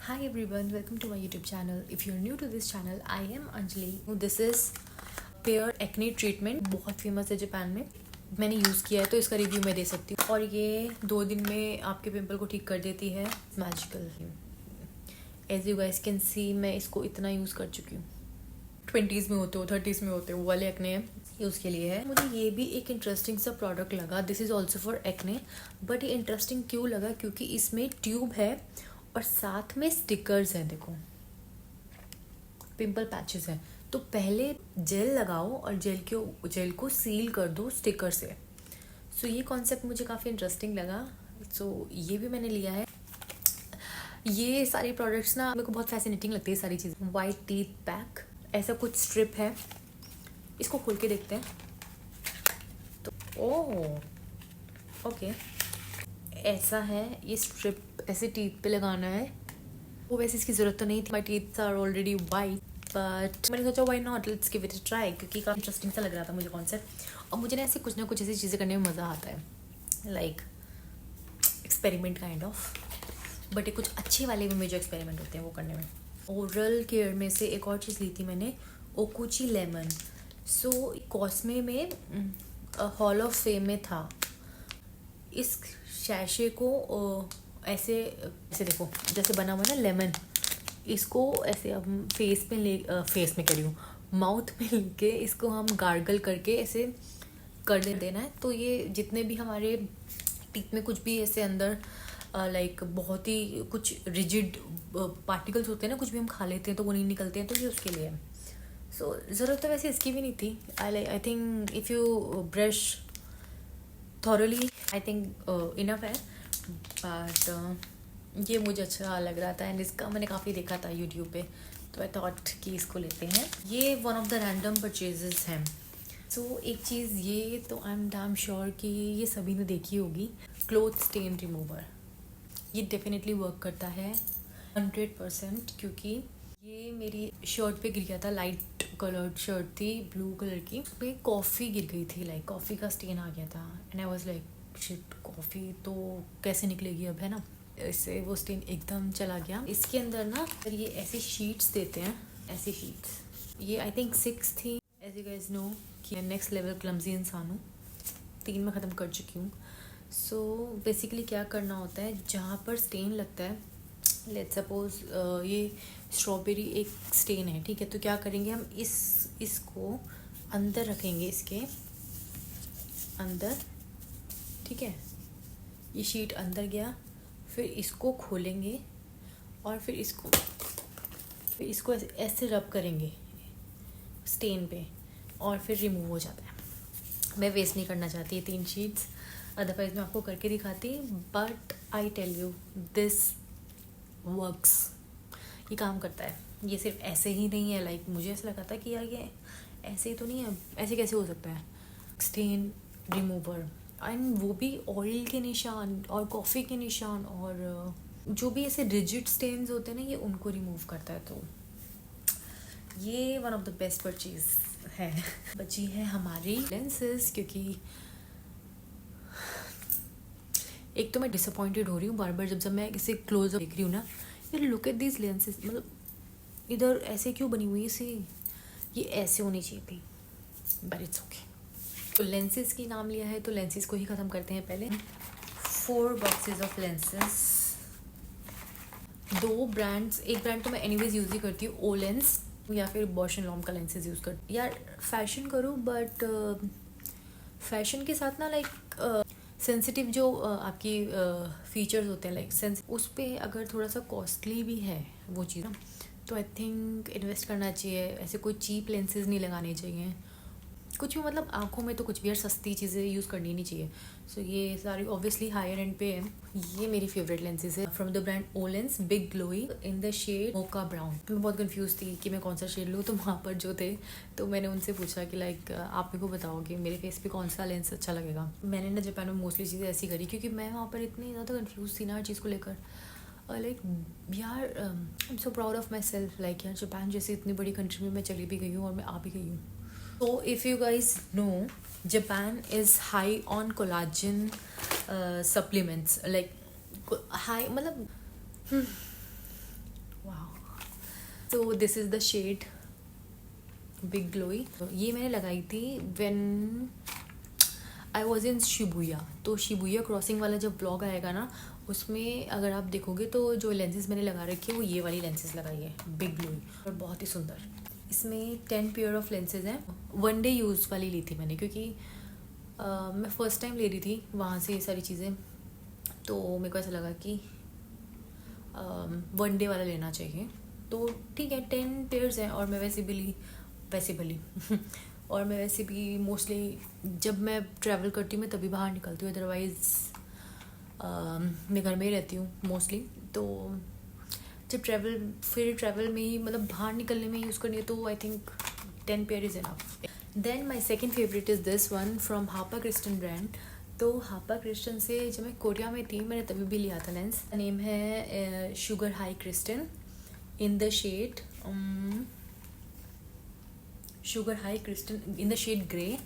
Hi everyone, welcome to my YouTube channel. If you're new to this channel, I am Anjali. This is Pear Acne Treatment. बहुत famous है Japan में. मैंने use किया है तो इसका रिव्यू मैं दे सकती हूँ. और ये 2 दिन में आपके पिंपल को ठीक कर देती है. Magical. As you guys can see मैं इसको इतना यूज़ कर चुकी हूँ. 20s में होते हो 30s में होते हो वो वाले एक्ने ये उसके लिए है. मुझे ये भी एक इंटरेस्टिंग सा प्रोडक्ट लगा. This is also for acne. But ये इंटरेस्टिंग क्यों लगा? क्योंकि इसमें ट्यूब है और साथ में स्टिकर्स हैं. देखो पिंपल पैचेस हैं. तो पहले जेल लगाओ और जेल को सील कर दो स्टिकर से. सो ये कॉन्सेप्ट मुझे काफ़ी इंटरेस्टिंग लगा. सो ये भी मैंने लिया है. ये सारी प्रोडक्ट्स ना मेरे को बहुत फैसिनेटिंग लगती है सारी चीज़ें. वाइट टीथ पैक ऐसा कुछ स्ट्रिप है. इसको खोल के देखते हैं. तो ओह ओके ऐसा है. ये स्ट्रिप ऐसे टीथ पे लगाना है. वो वैसे इसकी ज़रूरत तो नहीं थी. My teeth are already white but मैंने सोचा why not, let's give it a try. क्योंकि काफ़ी इंटरेस्टिंग सा लग रहा था मुझे कॉन्सेप्ट. और मुझे ना ऐसे कुछ ना कुछ ऐसी चीज़ें करने में मज़ा आता है. Like experiment kind of. But ये कुछ अच्छे वाले में जो एक्सपेरिमेंट होते हैं वो करने में. ओरल केयर में से एक और चीज़ ली थी मैंने, ओकुची लेमन. सो कॉस्मे में हॉल ऑफ फेम में था. इस शैशे को ऐसे ऐसे देखो जैसे बना हुआ ना लेमन. इसको ऐसे अब फेस में कह रही हूँ, माउथ में लेके इसको हम गार्गल करके ऐसे कर देना है. तो ये जितने भी हमारे टीथ में कुछ भी ऐसे अंदर लाइक बहुत ही कुछ रिजिड पार्टिकल्स होते हैं ना, कुछ भी हम खा लेते हैं तो वो नहीं निकलते हैं. तो ये उसके लिए है. सो ज़रूरत तो वैसे इसकी भी नहीं थी. I think if you brush thoroughly I think enough है. बट ये मुझे अच्छा लग रहा था एंड इसका मैंने काफ़ी देखा था यूट्यूब पे. तो आई थॉट कि इसको लेते हैं. ये one of the random purchases हैं. सो एक चीज़ ये तो आई एम डैम श्योर कि ये सभी ने देखी होगी, क्लोथ स्टेन रिमूवर. ये डेफिनेटली वर्क करता है 100%. क्योंकि ये मेरी शर्ट पे गिर गया था. लाइट कलर्ड शर्ट थी ब्लू कलर की. पे कॉफ़ी गिर गई थी. लाइक कॉफ़ी का स्टेन आ गया था and I was like shit, coffee तो कैसे निकलेगी अब, है ना. इससे वो स्टेन एकदम चला गया. इसके अंदर ना ये ऐसी शीट्स देते हैं. ऐसी शीट्स ये आई थिंक 6 थी. एज यू गाइस नो कि मैं नेक्स्ट लेवल क्लमजी इंसान हूँ. 3 में ख़त्म कर चुकी हूँ. सो बेसिकली क्या करना होता है, जहाँ पर स्टेन लगता है, लेट्स सपोज ये स्ट्रॉबेरी एक स्टेन है, ठीक है. तो क्या करेंगे हम इसको अंदर रखेंगे, इसके अंदर, ठीक है. ये शीट अंदर गया. फिर इसको खोलेंगे और फिर इसको ऐसे रब करेंगे स्टेन पे और फिर रिमूव हो जाता है. मैं वेस्ट नहीं करना चाहती ये 3 शीट्स. अदरवाइज मैं आपको करके दिखाती. But I tell you this works. ये काम करता है. ये सिर्फ ऐसे ही नहीं है. लाइक मुझे ऐसा लगा था कि यार ये ऐसे ही तो नहीं है, ऐसे कैसे हो सकता है. स्टेन रिमूवर एंड वो भी ऑयल के निशान और कॉफ़ी के निशान और जो भी ऐसे रिजिड स्टेन्स होते हैं ना, ये उनको रिमूव करता है. तो ये one of the best purchase है. बची है हमारी लेंसेज. क्योंकि एक तो मैं डिसअपॉइंटेड हो रही हूँ बार बार जब मैं इसे क्लोज देख रही हूँ ना. यार लुक एट दीज लेंसेज. मतलब इधर ऐसे क्यों बनी हुई है इसे. ये ऐसे होनी चाहिए थी. But it's okay. तो लेंसेज की नाम लिया है तो लेंसेज को ही ख़त्म करते हैं पहले. 4 बॉक्सेस ऑफ लेंसेज. 2 ब्रांड्स. एक ब्रांड तो मैं एनीवेज यूज़ ही करती हूँ, ओ लेंस या फिर बॉश एंड लॉम का लेंसेज यूज़ करती. यार फैशन करो बट फैशन के साथ ना लाइक सेंसिटिव जो आपकी फीचर्स होते हैं लाइक उस पर अगर थोड़ा सा कॉस्टली भी है वो चीज़, तो आई थिंक इन्वेस्ट करना चाहिए. ऐसे कोई चीप लेंसेज नहीं लगाने चाहिए. कुछ भी मतलब आंखों में तो कुछ भी यार सस्ती चीज़ें यूज़ करनी नहीं चाहिए. सो ये सारी ऑब्वियसली हायर एंड पे है. ये मेरी फेवरेट लेंसेज है from the brand O lens, big glowy in the shade mocha brown. मैं बहुत कंफ्यूज थी कि मैं कौन सा शेड लूँ. तो वहाँ पर जो थे तो मैंने उनसे पूछा कि लाइक आप मेरे को बताओ कि मेरे फेस पे कौन सा लेंस अच्छा लगेगा. मैंने ना जापान में मोस्टली चीज़ें ऐसी करी क्योंकि मैं वहाँ पर इतनी ज़्यादा कन्फ्यूज़ थी ना हर चीज़ को लेकर. लाइक यार I am so proud of my self. Like यार जापान जैसी इतनी बड़ी कंट्री में मैं चली भी गई हूँ और मैं आ भी गई हूँ. So if you guys know, Japan is high on collagen supplements. Like high मतलब वाह। तो this is the shade big glowy. ये मैंने लगाई थी when I was in Shibuya. तो शिबुया क्रॉसिंग वाला जब ब्लॉग आएगा ना, उसमें अगर आप देखोगे तो जो लेंसेज मैंने लगा रखी है वो ये वाली लेंसेज लगाई है बिग ग्लोई, और बहुत ही सुंदर। इसमें 10 पेयर ऑफ लेंसेज हैं। वन डे यूज़ वाली ली थी मैंने, क्योंकि मैं फ़र्स्ट टाइम ले रही थी वहाँ से ये सारी चीज़ें, तो मेरे को ऐसा लगा कि वन डे वाला लेना चाहिए। तो ठीक है, 10 पेयर्स हैं, और मैं वैसे भी और मैं वैसे भी मोस्टली जब मैं ट्रैवल करती हूँ मैं तभी बाहर निकलती हूँ, अदरवाइज़ मैं घर में ही रहती हूँ मोस्टली। तो जब ट्रैवल में ही, मतलब बाहर निकलने में यूज़ करनी है, तो I think 10 pair is enough. Then my second favourite is this one from Hapa Kristin brand. तो हापा क्रिस्टन से जब मैं कोरिया में थी मैंने तभी भी लिया था लेंस। नेम है sugar high crystal in the shade sugar high crystal in the shade grey.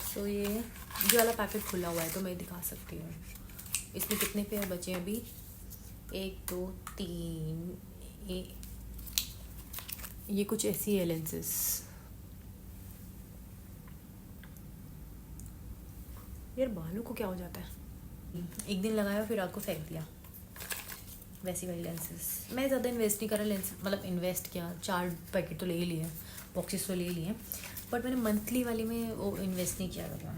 So ये वाला पैकेट खुला हुआ है तो मैं दिखा सकती हूँ। इसमें कितने पेयर बचे हैं अभी? 1 2 3। ये कुछ ऐसी है लेंसेज। यार बालों को क्या हो जाता है, एक दिन लगाया फिर रात को फेंक दिया, वैसी वाली लेंसेज। मैं ज़्यादा इन्वेस्ट नहीं करा लेंस, मतलब इन्वेस्ट किया, 4 पैकेट तो ले ही लिए, बॉक्सेस तो ले लिए, बट मैंने मंथली वाली में वो इन्वेस्ट नहीं किया था।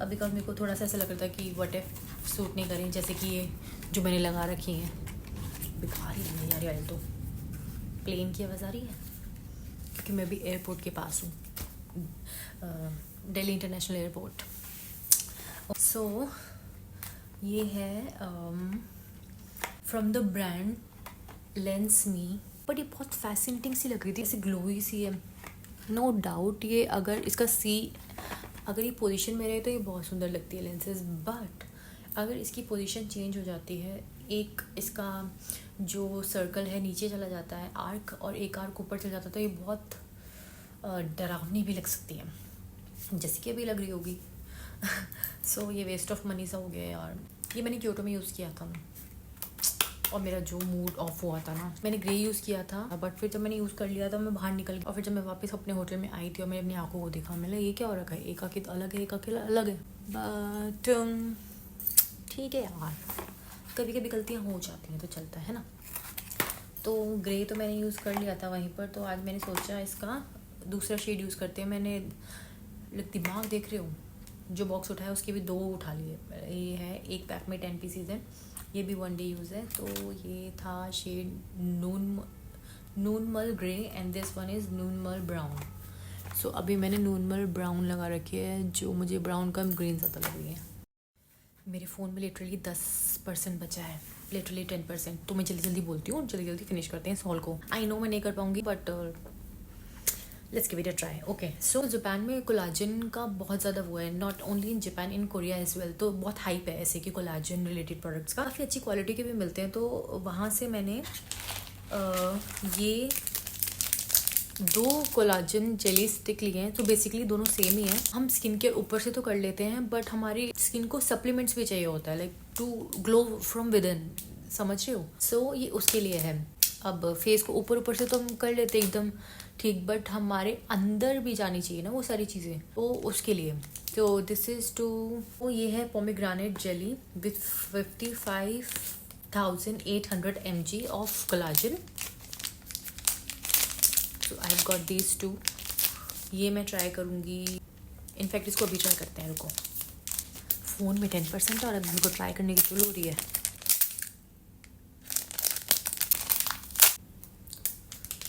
अब बिकॉज मेरे को थोड़ा सा ऐसा लग रहा था कि व्हाट इफ सूट नहीं करें, जैसे कि ये जो मैंने लगा रखी हैं बेकार ही है यार। यार तो प्लेन की आवाज़ आ रही है क्योंकि मैं भी एयरपोर्ट के पास हूँ, दिल्ली इंटरनेशनल एयरपोर्ट। सो ये है from the brand lens me, but ये बहुत फैसिनेटिंग सी लग रही थी, ऐसे ग्लोई सी है। नो डाउट ये अगर ये पोजीशन में रहे तो ये बहुत सुंदर लगती है लेंसेज, बट अगर इसकी पोजीशन चेंज हो जाती है, एक इसका जो सर्कल है नीचे चला जाता है आर्क, और एक आर्क ऊपर चला जाता है, तो ये बहुत डरावनी भी लग सकती है, जैसे कि अभी लग रही होगी। सो ये वेस्ट ऑफ मनी सा हो गया यार। ये मैंने क्योटो में यूज़ किया था और मेरा जो मूड ऑफ हुआ था ना, मैंने ग्रे यूज़ किया था, बट फिर जब मैंने यूज़ कर लिया था मैं बाहर निकल गई, और फिर जब मैं वापस अपने होटल में आई थी और मैंने अपनी आंखों को देखा, मैंने ये क्या हो रखा है, एक आँखें अलग है एक आँखें अलग है। बट ठीक है यार, कभी कभी गलतियाँ हो जाती हैं तो चलता है ना। तो ग्रे तो मैंने यूज़ कर लिया था वहीं पर, तो आज मैंने सोचा इसका दूसरा शेड यूज़ करते हैं। मैंने दिमाग देख रहे हो, जो बॉक्स उठाया उसके भी 2 उठा लिए। ये है एक पैक में 10 पीसीज है, ये भी वन डे यूज़ है। तो ये था शेड नूनमल grey and this one is नूनमल ब्राउन। सो अभी मैंने नूनमल ब्राउन लगा रखी है, जो मुझे ब्राउन कम ग्रीन ज़्यादा लग रही है। मेरे फ़ोन में लिटरली 10% बचा है, लिटरली 10%। तो मैं जल्दी जल्दी बोलती हूँ, जल्दी जल्दी फिनिश करते हैं इस हॉल को। आई नो मैं नहीं कर पाऊँगी, but let's give it a try. Okay, so Japan में कोलाजन का बहुत ज़्यादा वो है, not only in Japan, in Korea as well. तो बहुत हाइप है ऐसे कि कोलाजन रिलेटेड प्रोडक्ट्स का, काफ़ी अच्छी क्वालिटी के भी मिलते हैं। तो वहाँ से मैंने ये 2 कोलाजन जेली स्टिक लिए हैं। तो बेसिकली दोनों सेम ही हैं। हम स्किन केयर ऊपर से तो कर लेते हैं, बट हमारी स्किन को सप्लीमेंट्स भी चाहिए होता है, like to glow from within, समझ रहे हो। सो ये उसके लिए है। अब फेस को ऊपर से तो हम कर लेते एकदम ठीक, बट हमारे अंदर भी जानी चाहिए ना वो सारी चीज़ें, तो उसके लिए। तो दिस इज़ टू ये है pomegranate jelly with 55,800 mg of collagen. So I have got these 2। ये मैं ट्राई करूँगी, इनफैक्ट इसको अभी ट्राई करते हैं, रुको। फ़ोन में 10% और अब मेरे को ट्राई करने की शुरू हो रही है।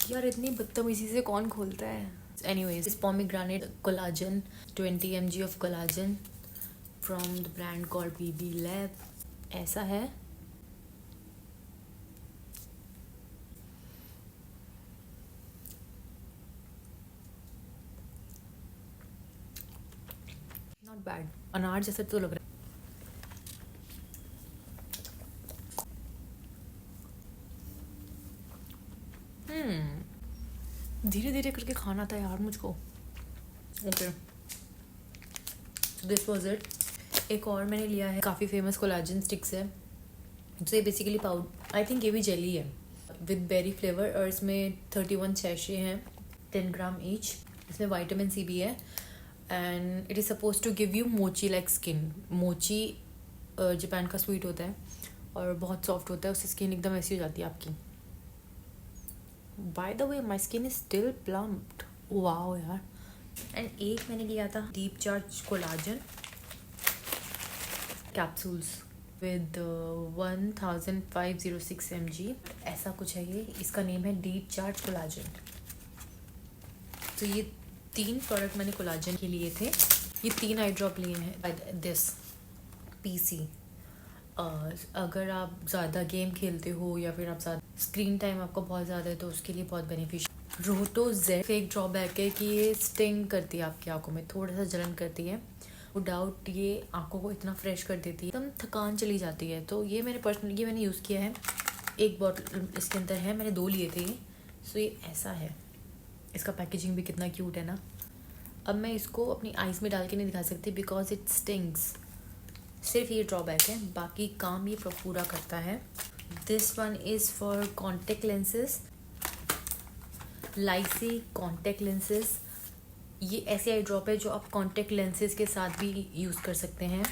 यार इतनी बदतमीजी से कौन खोलता है। एनीवेज, इस pomegranate collagen 20 mg of collagen from the brand called BB Lab, ऐसा है। नॉट बैड, अनार जैसा तो लग रहा है। धीरे धीरे करके खाना था यार मुझको। Okay, this was it. एक और मैंने लिया है, काफ़ी फेमस कोलाजन स्टिक्स है। तो ये बेसिकली पाउडर, आई थिंक ये भी जेली है। विद बेरी फ्लेवर, और इसमें 31 सैशे हैं, 10 ग्राम ईच। इसमें विटामिन सी भी है and it is suppose to give you mochi like skin. Mochi Japan का स्वीट होता है और बहुत सॉफ्ट होता है, उससे स्किन एकदम ऐसी हो जाती है आपकी। By the way my skin is still plumped, wow यार। एंड एक मैंने लिया था deep charge collagen capsules with 1506 mg, ऐसा कुछ है ये। इसका नेम है डीप चार्ज कोलाजन। तो ये 3 प्रोडक्ट मैंने कोलाजन के लिए थे। ये 3 आई ड्रॉप लिए हैं दिस पीसी। अगर आप ज़्यादा गेम खेलते हो या फिर आप ज़्यादा स्क्रीन टाइम आपका बहुत ज़्यादा है तो उसके लिए बहुत बेनिफिशियल। रोटो जेड एक ड्रॉबैक है कि ये स्टिंग करती है आपकी आंखों में, थोड़ा सा जलन करती है। वो डाउट ये आंखों को इतना फ्रेश कर देती है, एकदम थकान चली जाती है। तो ये मैंने यूज़ किया है। एक बॉटल इसके अंदर है, मैंने 2 लिए थे ये। सो ये ऐसा है, इसका पैकेजिंग भी कितना क्यूट है ना। अब मैं इसको अपनी आइज़ में डाल के नहीं दिखा सकती बिकॉज इट स्टिंग्स। सिर्फ ये ड्रॉबैक है, बाकी काम ये पूरा करता है। This one is for contact lenses, लाइसी कॉन्टेक्ट लेंसेज। ये ऐसे आई ड्रॉप है जो आप कॉन्टेक्ट लेंसेज के साथ भी यूज़ कर सकते हैं।